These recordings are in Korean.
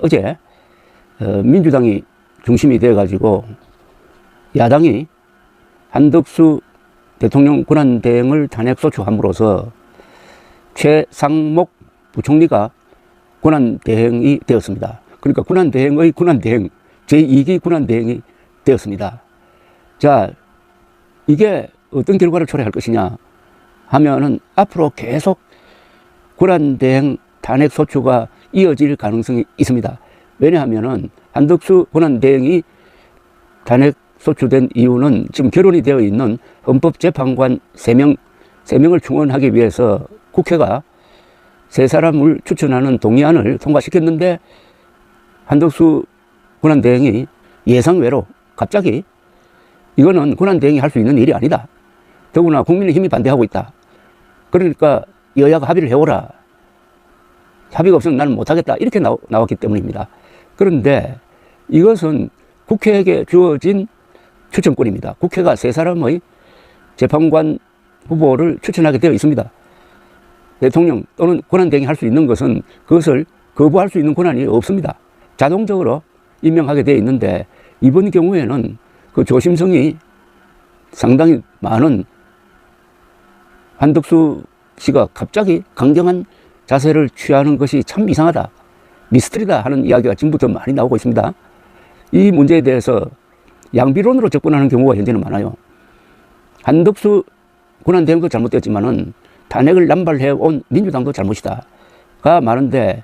어제 민주당이 중심이 되어가지고 야당이 한덕수 대통령 권한대행을 탄핵소추함으로써 최상목 부총리가 권한대행이 되었습니다. 그러니까 권한대행의 권한대행, 제2기 권한대행이 되었습니다. 자, 이게 어떤 결과를 초래할 것이냐 하면은 앞으로 계속 권한대행 탄핵소추가 이어질 가능성이 있습니다. 왜냐하면은 한덕수 권한대행이 탄핵소추된 이유는 지금 결혼이 되어 있는 헌법재판관 3명을 충원하기 위해서 국회가 3사람을 추천하는 동의안을 통과시켰는데 한덕수 권한대행이 예상외로 갑자기 이거는 권한대행이 할 수 있는 일이 아니다. 더구나 국민의힘이 반대하고 있다. 그러니까 여야가 합의를 해오라. 합의가 없으면 나는 못하겠다. 이렇게 나왔기 때문입니다. 그런데 이것은 국회에게 주어진 추천권입니다. 국회가 3사람의 재판관 후보를 추천하게 되어 있습니다. 대통령 또는 권한대행이 할 수 있는 것은 그것을 거부할 수 있는 권한이 없습니다. 자동적으로 임명하게 되어 있는데 이번 경우에는 그 조심성이 상당히 많은 한덕수 씨가 갑자기 강경한 자세를 취하는 것이 참 이상하다, 미스터리다 하는 이야기가 지금부터 많이 나오고 있습니다. 이 문제에 대해서 양비론으로 접근하는 경우가 현재는 많아요. 한덕수 권한대행도 잘못됐지만은 탄핵을 남발해온 민주당도 잘못이다가 많은데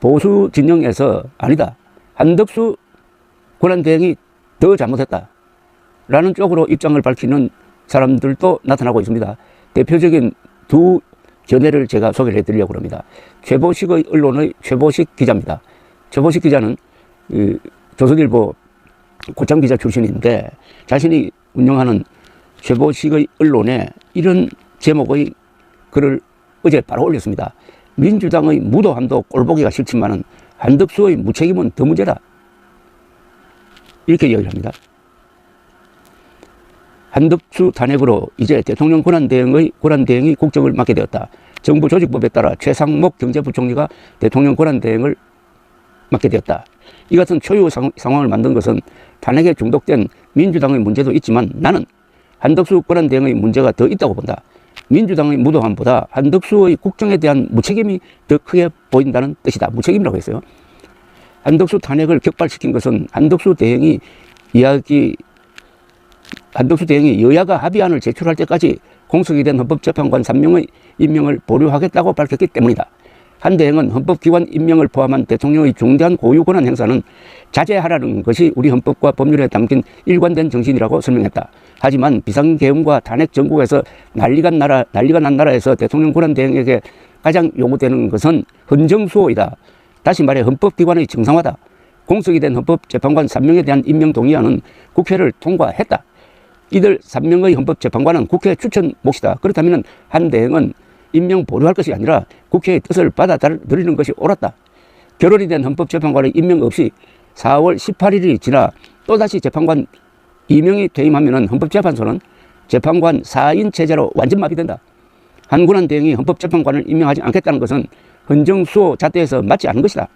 보수 진영에서 아니다, 한덕수 권한대행이 더 잘못했다 라는 쪽으로 입장을 밝히는 사람들도 나타나고 있습니다. 대표적인 두 견해를 제가 소개를 해드리려고 합니다. 최보식의 언론의 최보식 기자입니다. 최보식 기자는 조선일보 고참 기자 출신인데 자신이 운영하는 최보식의 언론에 이런 제목의 글을 어제 바로 올렸습니다. 민주당의 무도함도 꼴보기가 싫지만은 한덕수의 무책임은 더 문제다. 이렇게 이야기를 합니다. 한덕수 탄핵으로 이제 대통령 권한대행이 국정을 맡게 되었다. 정부 조직법에 따라 최상목 경제부총리가 대통령 권한대행을 맡게 되었다. 이 같은 초유 상황을 만든 것은 탄핵에 중독된 민주당의 문제도 있지만 나는 한덕수 권한대행의 문제가 더 있다고 본다. 민주당의 무도함보다 한덕수의 국정에 대한 무책임이 더 크게 보인다는 뜻이다. 무책임이라고 했어요. 한덕수 탄핵을 격발시킨 것은 한덕수 대행이 여야가 합의안을 제출할 때까지 공석이 된 헌법재판관 3명의 임명을 보류하겠다고 밝혔기 때문이다. 한 대행은 헌법기관 임명을 포함한 대통령의 중대한 고유권한 행사는 자제하라는 것이 우리 헌법과 법률에 담긴 일관된 정신이라고 설명했다. 하지만 비상계엄과 탄핵 전국에서 난리가 난 나라에서 대통령 권한대행에게 가장 요구되는 것은 헌정수호이다. 다시 말해 헌법기관의 정상화다. 공석이 된 헌법재판관 3명에 대한 임명 동의안은 국회를 통과했다. 이들 3명의 헌법재판관은 국회 추천 몫이다. 그렇다면 한 대행은 임명 보류할 것이 아니라 국회의 뜻을 받아들이는 것이 옳았다. 결혼이 된 헌법재판관의 임명 없이 4월 18일이 지나 또다시 재판관 2명이 퇴임하면 헌법재판소는 재판관 4인 체제로 완전 마비된다. 한 권한대행이 헌법재판관을 임명하지 않겠다는 것은 헌정수호 잣대에서 맞지 않은 것이다.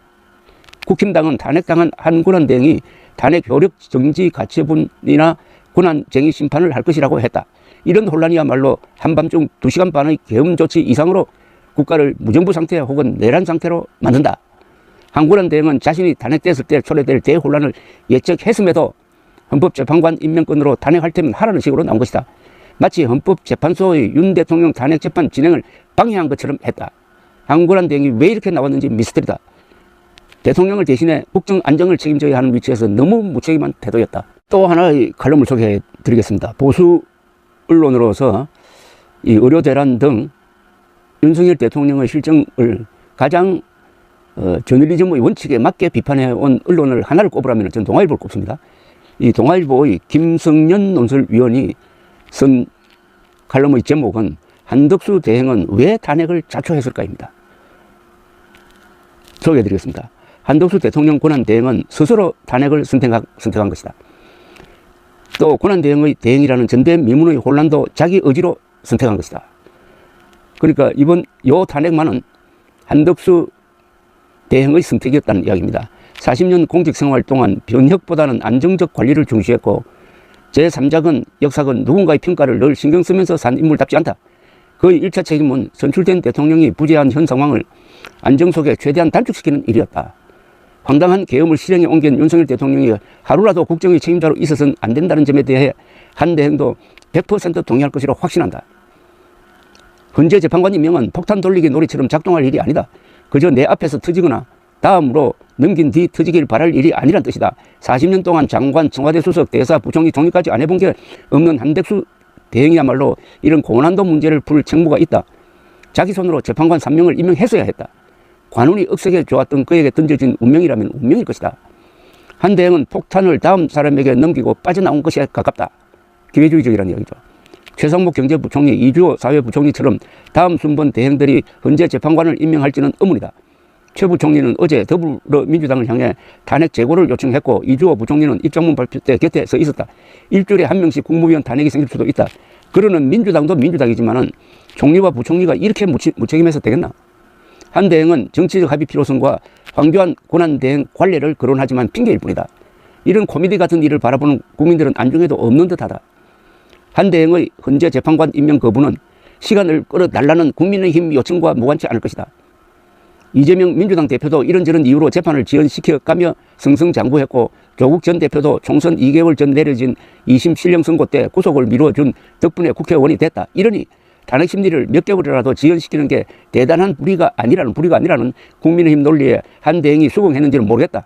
국힘당은 탄핵당한 한 권한대행이 탄핵 효력 정지 가처분이나 권한쟁의 심판을 할 것이라고 했다. 이런 혼란이야말로 한밤중 2시간 반의 계엄 조치 이상으로 국가를 무정부 상태 혹은 내란 상태로 만든다. 한 권한대행은 자신이 탄핵됐을 때 초래될 대혼란을 예측했음에도 헌법재판관 임명권으로 탄핵할 테면 하라는 식으로 나온 것이다. 마치 헌법재판소의 윤 대통령 탄핵 재판 진행을 방해한 것처럼 했다. 한 권한대행이 왜 이렇게 나왔는지 미스터리다. 대통령을 대신해 국정 안정을 책임져야 하는 위치에서 너무 무책임한 태도였다. 또 하나의 칼럼을 소개해 드리겠습니다. 보수 언론으로서 이 의료대란 등 윤석열 대통령의 실정을 가장 저널리즘의 원칙에 맞게 비판해온 언론을 하나를 꼽으라면 저는 동아일보를 꼽습니다. 이 동아일보의 김성년 논설위원이 쓴 칼럼의 제목은 한덕수 대행은 왜 탄핵을 자초했을까입니다. 소개해드리겠습니다. 한덕수 대통령 권한대행은 스스로 탄핵을 선택한 것이다. 또 권한대행의 대행이라는 전대 미문의 혼란도 자기 의지로 선택한 것이다. 그러니까 이번 요 탄핵만은 한덕수 대행의 선택이었다는 이야기입니다. 40년 공직생활 동안 변혁보다는 안정적 관리를 중시했고 제3작은 역사건 누군가의 평가를 늘 신경 쓰면서 산 인물답지 않다. 그의 1차 책임은 선출된 대통령이 부재한 현 상황을 안정 속에 최대한 단축시키는 일이었다. 황당한 계엄을 실행에 옮긴 윤석열 대통령이 하루라도 국정의 책임자로 있어서는 안 된다는 점에 대해 한대행도 100% 동의할 것이라 확신한다. 헌재 재판관 임명은 폭탄 돌리기 놀이처럼 작동할 일이 아니다. 그저 내 앞에서 터지거나 다음으로 넘긴 뒤 터지길 바랄 일이 아니란 뜻이다. 40년 동안 장관, 청와대 수석, 대사, 부총리, 총리까지 안 해본 게 없는 한덕수 대행이야말로 이런 고난도 문제를 풀 책무가 있다. 자기 손으로 재판관 3명을 임명했어야 했다. 관운이 억세게 좋았던 그에게 던져진 운명이라면 운명일 것이다. 한대행은 폭탄을 다음 사람에게 넘기고 빠져나온 것에 가깝다. 기회주의적이라는 이야기죠. 최상목 경제부총리, 이주호 사회부총리처럼 다음 순번 대행들이 헌재 재판관을 임명할지는 의문이다. 최 부총리는 어제 더불어민주당을 향해 탄핵 재고를 요청했고 이주호 부총리는 입장문 발표 때 곁에 서 있었다. 일주일에 한 명씩 국무위원 탄핵이 생길 수도 있다. 그러는 민주당도 민주당이지만은 총리와 부총리가 이렇게 무책임해서 되겠나? 한 대행은 정치적 합의 필요성과 황교안 권한대행 관례를 거론하지만 핑계일 뿐이다. 이런 코미디 같은 일을 바라보는 국민들은 안중에도 없는 듯하다. 한 대행의 헌재 재판관 임명 거부는 시간을 끌어달라는 국민의힘 요청과 무관치 않을 것이다. 이재명 민주당 대표도 이런저런 이유로 재판을 지연시켜가며 승승장구했고 조국 전 대표도 총선 2개월 전 내려진 2심 실형 선고 때 구속을 미뤄준 덕분에 국회의원이 됐다. 이러니 탄핵 심리를 몇 개월이라도 지연시키는 게 대단한 불의가 아니라는 국민의힘 논리에 한 대행이 수긍했는지는 모르겠다.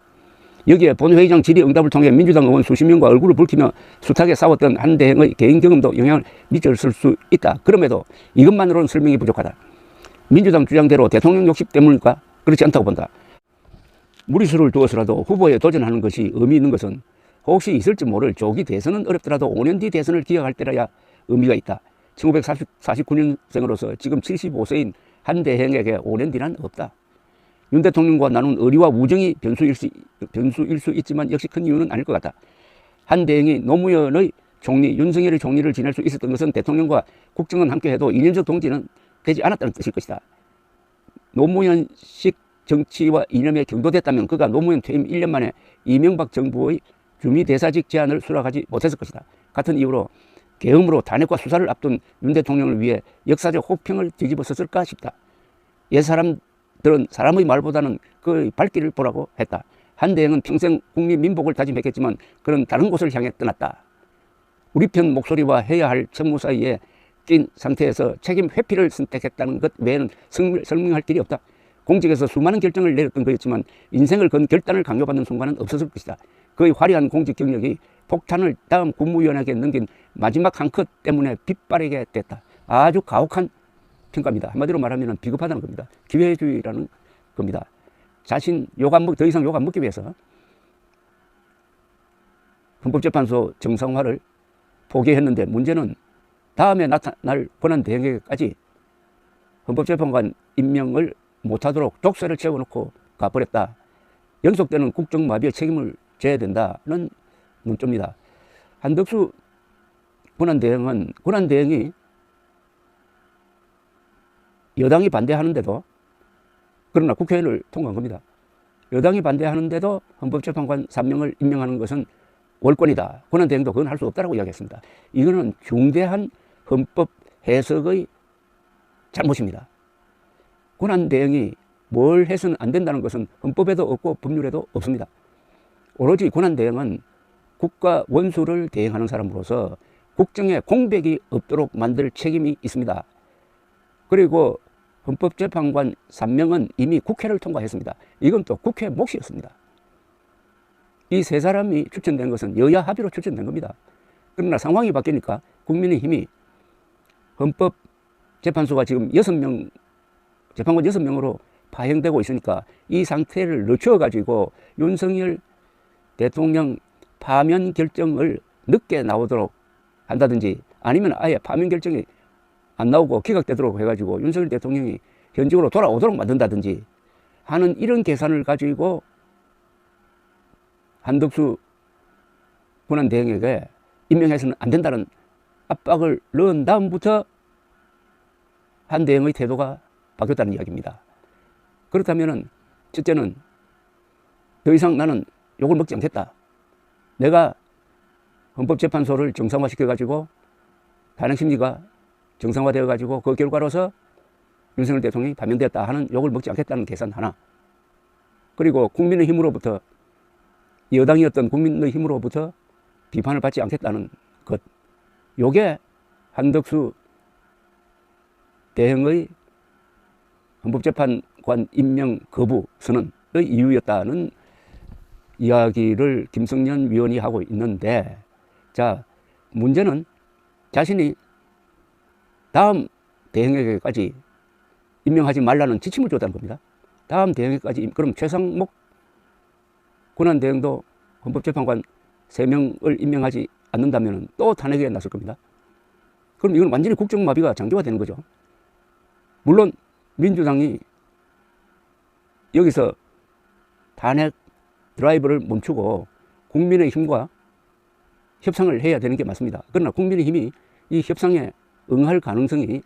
여기에 본회의장 질의응답을 통해 민주당 의원 수십 명과 얼굴을 붉히며 숱하게 싸웠던 한 대행의 개인 경험도 영향을 미쳤을 수 있다. 그럼에도 이것만으로는 설명이 부족하다. 민주당 주장대로 대통령 욕심 때문일까? 그렇지 않다고 본다. 무리수를 두어서라도 후보에 도전하는 것이 의미 있는 것은 혹시 있을지 모를 조기 대선은 어렵더라도 5년 뒤 대선을 기약할 때라야 의미가 있다. 1949년생으로서 지금 75세인 한 대행에게 5년 뒤란 없다. 윤 대통령과 나눈 의리와 우정이 변수일 수 있지만 역시 큰 이유는 아닐 것 같다. 한 대행이 노무현의 총리, 윤석열의 총리를 지낼 수 있었던 것은 대통령과 국정은 함께해도 이념적 동지는 되지 않았다는 뜻일 것이다. 노무현식 정치와 이념에 경도됐다면 그가 노무현 퇴임 1년 만에 이명박 정부의 주미대사직 제안을 수락하지 못했을 것이다. 같은 이유로 계엄으로 탄핵과 수사를 앞둔 윤 대통령을 위해 역사적 혹평을 뒤집어섰을까 싶다. 옛사람들은 사람의 말보다는 그 발길을 보라고 했다. 한 대행은 평생 국민 민복을 다짐했겠지만 그는 다른 곳을 향해 떠났다. 우리 편 목소리와 해야 할 책무 사이에 낀 상태에서 책임 회피를 선택했다는 것 외에는 설명할 길이 없다. 공직에서 수많은 결정을 내렸던 그였지만 인생을 건 결단을 강요받는 순간은 없었을 것이다. 그의 화려한 공직 경력이 폭탄을 다음 국무위원에게 넘긴 마지막 한 컷 때문에 빗바라게 됐다. 아주 가혹한 평가입니다. 한마디로 말하면 비겁하다는 겁니다. 기회주의라는 겁니다. 자신 더 이상 욕 안 먹기 위해서 헌법재판소 정상화를 포기했는데 문제는 다음에 나타날 권한대행에게까지 헌법재판관 임명을 못하도록 독세를 채워놓고 가버렸다. 연속되는 국정마비의 책임을 져야 된다는 논조입니다. 한덕수 권한대행이 여당이 반대하는데도, 그러나 국회를 통과한 겁니다. 여당이 반대하는데도 헌법재판관 3명을 임명하는 것은 월권이다. 권한대행도 그건 할 수 없다고 이야기했습니다. 이거는 중대한 헌법 해석의 잘못입니다. 권한대행이 뭘 해서는 안 된다는 것은 헌법에도 없고 법률에도 없습니다. 오로지 권한대행은 국가 원수를 대행하는 사람으로서 국정에 공백이 없도록 만들 책임이 있습니다. 그리고 헌법재판관 3명은 이미 국회를 통과했습니다. 이건 또 국회 몫이었습니다. 이 세 사람이 추천된 것은 여야 합의로 추천된 겁니다. 그러나 상황이 바뀌니까 국민의힘이 헌법재판소가 지금 6명, 재판관 6명으로 파행되고 있으니까 이 상태를 늦춰가지고 윤석열 대통령 파면 결정을 늦게 나오도록 한다든지 아니면 아예 파면 결정이 안 나오고 기각되도록 해가지고 윤석열 대통령이 현직으로 돌아오도록 만든다든지 하는 이런 계산을 가지고 한덕수 권한대행에게 임명해서는 안 된다는 압박을 넣은 다음부터 한 대행의 태도가 바뀌었다는 이야기입니다. 그렇다면 첫째는 더 이상 나는 욕을 먹지 않겠다. 내가 헌법재판소를 정상화시켜가지고 탄핵심리가 정상화되어가지고 그 결과로서 윤석열 대통령이 파면되었다 하는 욕을 먹지 않겠다는 계산 하나. 그리고 국민의힘으로부터, 여당이었던 국민의힘으로부터 비판을 받지 않겠다는 것. 요게 한덕수 대행의 헌법재판관 임명 거부 선언의 이유였다는 이야기를 김성년 위원이 하고 있는데, 자, 문제는 자신이 다음 대행에게까지 임명하지 말라는 지침을 줬다는 겁니다. 다음 대행에까지. 그럼 최상목 권한대행도 헌법재판관 3명을 임명하지 않는다면 또 탄핵에 나설 겁니다. 그럼 이건 완전히 국정마비가 장기화되는 거죠. 물론 민주당이 여기서 탄핵 드라이브를 멈추고 국민의힘과 협상을 해야 되는 게 맞습니다. 그러나 국민의힘이 이 협상에 응할 가능성이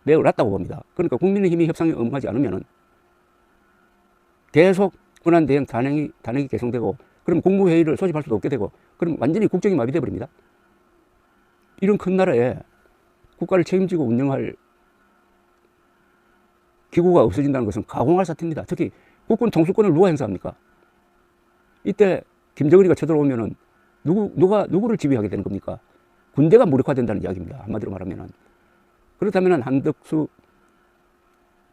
매우 낮다고 봅니다. 그러니까 국민의힘이 협상에 응하지 않으면 계속 권한대행 탄핵이 계속되고, 그럼 국무회의를 소집할 수도 없게 되고, 그럼 완전히 국정이 마비돼 버립니다. 이런 큰 나라에 국가를 책임지고 운영할 기구가 없어진다는 것은 가공할 사태입니다. 특히 국군 통수권을 누가 행사합니까? 이때 김정은이가 쳐들어오면은 누구를 지휘하게 되는 겁니까? 군대가 무력화된다는 이야기입니다. 한마디로 말하면은. 그렇다면 한덕수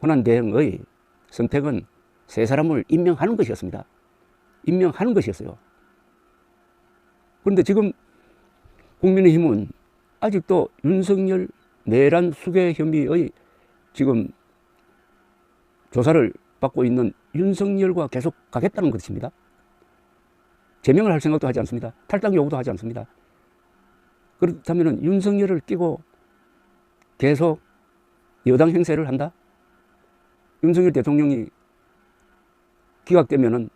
권한대행의 선택은 세 사람을 임명하는 것이었습니다. 임명하는 것이었어요. 그런데 지금 국민의힘은 아직도 윤석열 내란 수괴 혐의의 지금 조사를 받고 있는 윤석열과 계속 가겠다는 것입니다. 제명을 할 생각도 하지 않습니다. 탈당 요구도 하지 않습니다. 그렇다면 윤석열을 끼고 계속 여당 행세를 한다? 윤석열 대통령이 기각되면은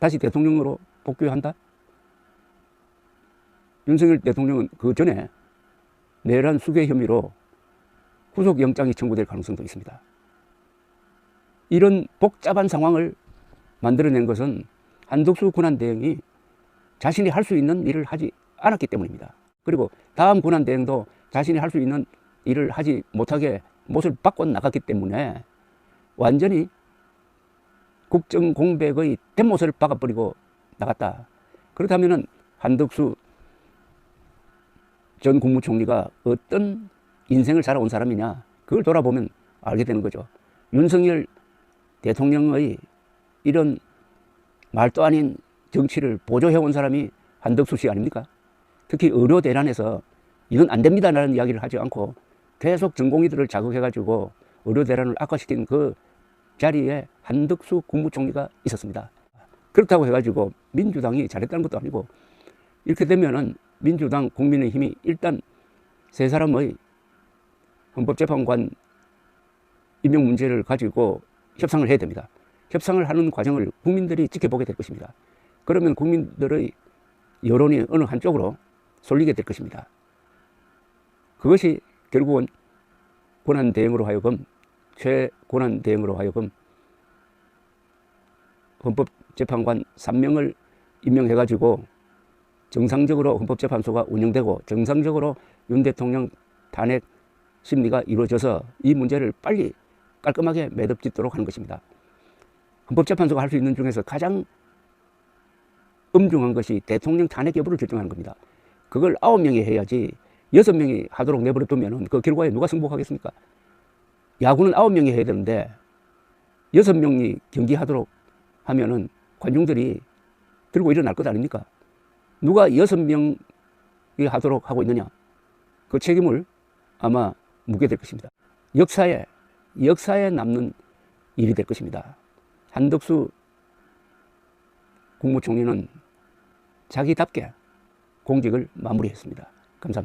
다시 대통령으로 복귀한다? 윤석열 대통령은 그 전에 내란 수괴 혐의로 구속영장이 청구될 가능성도 있습니다. 이런 복잡한 상황을 만들어낸 것은 한덕수 권한대행이 자신이 할 수 있는 일을 하지 않았기 때문입니다. 그리고 다음 권한대행도 자신이 할 수 있는 일을 하지 못하게 못을 바꿔 나갔기 때문에 완전히 국정공백의 대못을 박아버리고 나갔다. 그렇다면 한덕수 전 국무총리가 어떤 인생을 살아온 사람이냐, 그걸 돌아보면 알게 되는 거죠. 윤석열 대통령의 이런 말도 아닌 정치를 보조해온 사람이 한덕수 씨 아닙니까? 특히 의료 대란에서 이건 안 됩니다라는 이야기를 하지 않고 계속 전공의들을 자극해가지고 의료 대란을 악화시킨 그 자리에 한덕수 국무총리가 있었습니다. 그렇다고 해가지고 민주당이 잘했다는 것도 아니고, 이렇게 되면은 민주당, 국민의힘이 일단 세 사람의 헌법재판관 임명 문제를 가지고 협상을 해야 됩니다. 협상을 하는 과정을 국민들이 지켜보게 될 것입니다. 그러면 국민들의 여론이 어느 한쪽으로 쏠리게 될 것입니다. 그것이 결국은 권한대행으로 하여금, 최권한대행으로 하여금 헌법재판관 3명을 임명해가지고 정상적으로 헌법재판소가 운영되고 정상적으로 윤 대통령 탄핵 심리가 이루어져서 이 문제를 빨리 깔끔하게 매듭짓도록 하는 것입니다. 헌법재판소가 할 수 있는 중에서 가장 엄중한 것이 대통령 탄핵 여부를 결정하는 겁니다. 그걸 9명이 해야지 6명이 하도록 내버려 두면 그 결과에 누가 승복하겠습니까? 야구는 9명이 해야 되는데 6명이 경기하도록 하면은 관중들이 들고 일어날 것 아닙니까? 누가 6명이 하도록 하고 있느냐? 그 책임을 아마 묻게 될 것입니다. 역사에 남는 일이 될 것입니다. 한덕수 국무총리는 자기답게 공직을 마무리했습니다. 감사합니다.